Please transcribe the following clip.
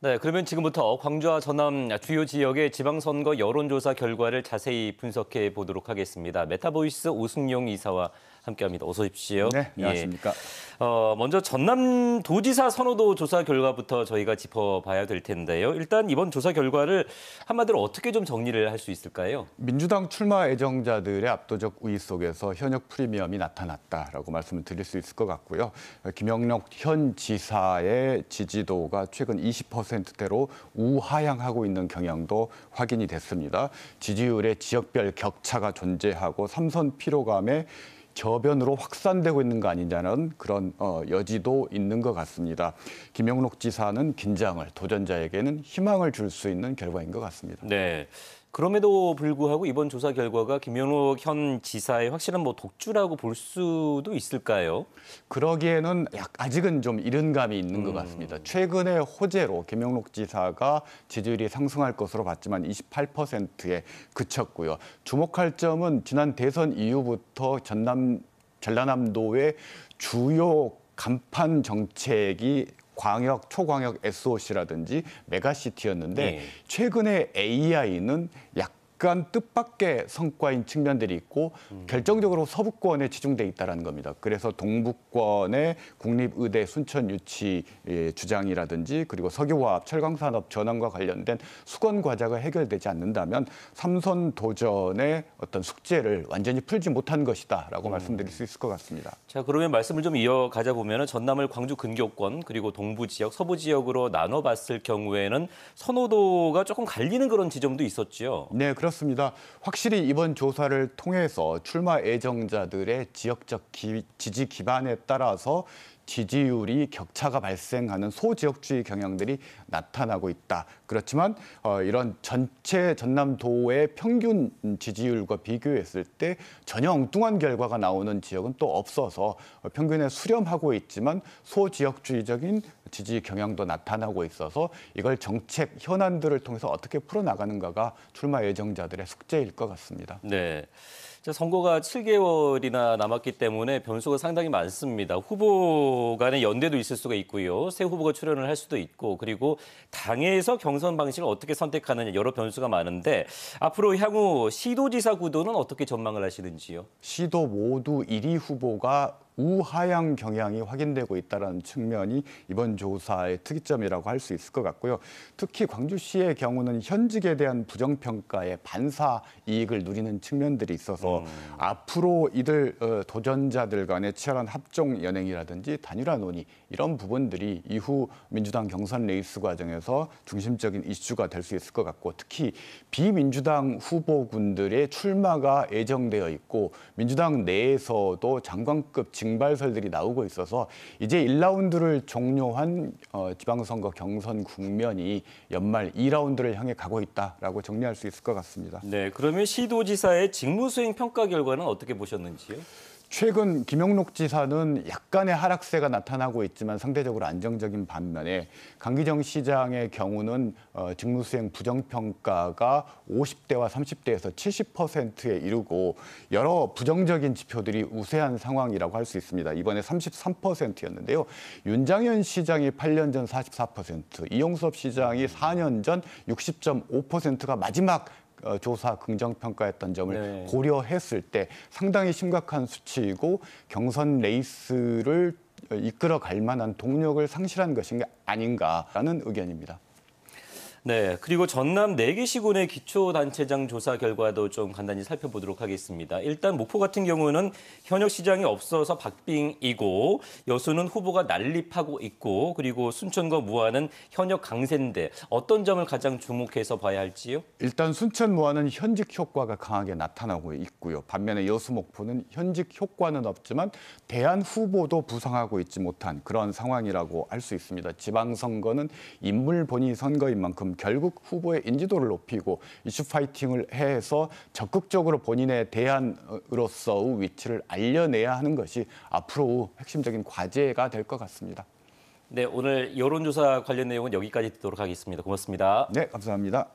네, 그러면 지금부터 광주와 전남 주요 지역의 지방선거 여론조사 결과를 자세히 분석해 보도록 하겠습니다. 메타보이스 오승용 이사와 함께합니다. 어서 오십시오. 네, 안녕하십니까. 먼저 전남도지사 선호도 조사 결과부터 저희가 짚어봐야 될 텐데요. 일단 이번 조사 결과를 한마디로 어떻게 좀 정리를 할 수 있을까요? 민주당 출마 애정자들의 압도적 우위 속에서 현역 프리미엄이 나타났다라고 말씀을 드릴 수 있을 것 같고요. 김영록 현 지사의 지지도가 최근 20%대로 우하향하고 있는 경향도 확인이 됐습니다. 지지율의 지역별 격차가 존재하고 삼선 피로감에 저변으로 확산되고 있는 거 아니냐는 그런 여지도 있는 것 같습니다. 김영록 지사는 긴장을, 도전자에게는 희망을 줄 수 있는 결과인 것 같습니다. 네. 그럼에도 불구하고 이번 조사 결과가 김영록 현 지사의 확실한 독주라고 볼 수도 있을까요? 그러기에는 아직은 좀 이른 감이 있는 것 같습니다. 최근에 호재로 김영록 지사가 지지율이 상승할 것으로 봤지만 28%에 그쳤고요. 주목할 점은 지난 대선 이후부터 전라남도의 주요 간판 정책이 광역, 초광역 SOC라든지 메가시티였는데 최근에 AI는 약간 뜻밖의 성과인 측면들이 있고 결정적으로 서부권에 치중돼 있다는 겁니다. 그래서 동부권의 국립의대 순천 유치 주장이라든지 그리고 석유화학, 철강산업 전환과 관련된 수건 과제가 해결되지 않는다면 삼선 도전의 어떤 숙제를 완전히 풀지 못한 것이다라고 말씀드릴 수 있을 것 같습니다. 자, 그러면 말씀을 좀 이어가자 보면 전남을 광주 근교권 그리고 동부 지역, 서부 지역으로 나눠봤을 경우에는 선호도가 조금 갈리는 그런 지점도 있었죠. 네, 그렇습니다. 확실히 이번 조사를 통해서 출마 애정자들의 지역적 지지 기반에 따라서 지지율이 격차가 발생하는 소지역주의 경향들이 나타나고 있다. 그렇지만 이런 전체 전남도의 평균 지지율과 비교했을 때 전혀 엉뚱한 결과가 나오는 지역은 또 없어서 평균에 수렴하고 있지만 소지역주의적인 지지 경향도 나타나고 있어서 이걸 정책 현안들을 통해서 어떻게 풀어나가는가가 출마 예정자들의 숙제일 것 같습니다. 네. 선거가 7개월이나 남았기 때문에 변수가 상당히 많습니다. 후보 간의 연대도 있을 수가 있고요. 새 후보가 출연을 할 수도 있고 그리고 당에서 경선 방식을 어떻게 선택하느냐 여러 변수가 많은데 앞으로 향후 시도지사 구도는 어떻게 전망을 하시는지요? 시도 모두 1위 후보가 우하향 경향이 확인되고 있다는 측면이 이번 조사의 특이점이라고 할 수 있을 것 같고요. 특히 광주시의 경우는 현직에 대한 부정평가에 반사 이익을 누리는 측면들이 있어서 앞으로 이들 도전자들 간의 치열한 합종 연행이라든지 단일화 논의 이런 부분들이 이후 민주당 경선 레이스 과정에서 중심적인 이슈가 될 수 있을 것 같고 특히 비민주당 후보군들의 출마가 예정되어 있고 민주당 내에서도 장관급 징발설들이 나오고 있어서 이제 1라운드를 종료한 지방선거 경선 국면이 연말 2라운드를 향해 가고 있다라고 정리할 수 있을 것 같습니다. 네, 그러면 시도지사의 직무수행 평가 결과는 어떻게 보셨는지요? 최근 김영록 지사는 약간의 하락세가 나타나고 있지만 상대적으로 안정적인 반면에 강기정 시장의 경우는 직무수행 부정평가가 50대와 30대에서 70%에 이르고 여러 부정적인 지표들이 우세한 상황이라고 할 수 있습니다. 이번에 33%였는데요. 윤장현 시장이 8년 전 44%, 이용섭 시장이 4년 전 60.5%가 마지막 조사 긍정평가했던 점을 고려했을 때 상당히 심각한 수치이고 경선 레이스를 이끌어갈 만한 동력을 상실한 것이 아닌가라는 의견입니다. 네, 그리고 전남 4개 시군의 기초단체장 조사 결과도 좀 간단히 살펴보도록 하겠습니다. 일단 목포 같은 경우는 현역 시장이 없어서 박빙이고 여수는 후보가 난립하고 있고 그리고 순천과 무안은 현역 강세인데 어떤 점을 가장 주목해서 봐야 할지요? 일단 순천 무안은 현직 효과가 강하게 나타나고 있고요. 반면에 여수 목포는 현직 효과는 없지만 대안 후보도 부상하고 있지 못한 그런 상황이라고 할 수 있습니다. 지방선거는 인물 본위 선거인 만큼 결국 후보의 인지도를 높이고 이슈 파이팅을 해서 적극적으로 본인의 대안으로서의 위치를 알려내야 하는 것이 앞으로 핵심적인 과제가 될 것 같습니다. 네, 오늘 여론조사 관련 내용은 여기까지 듣도록 하겠습니다. 고맙습니다. 네, 감사합니다.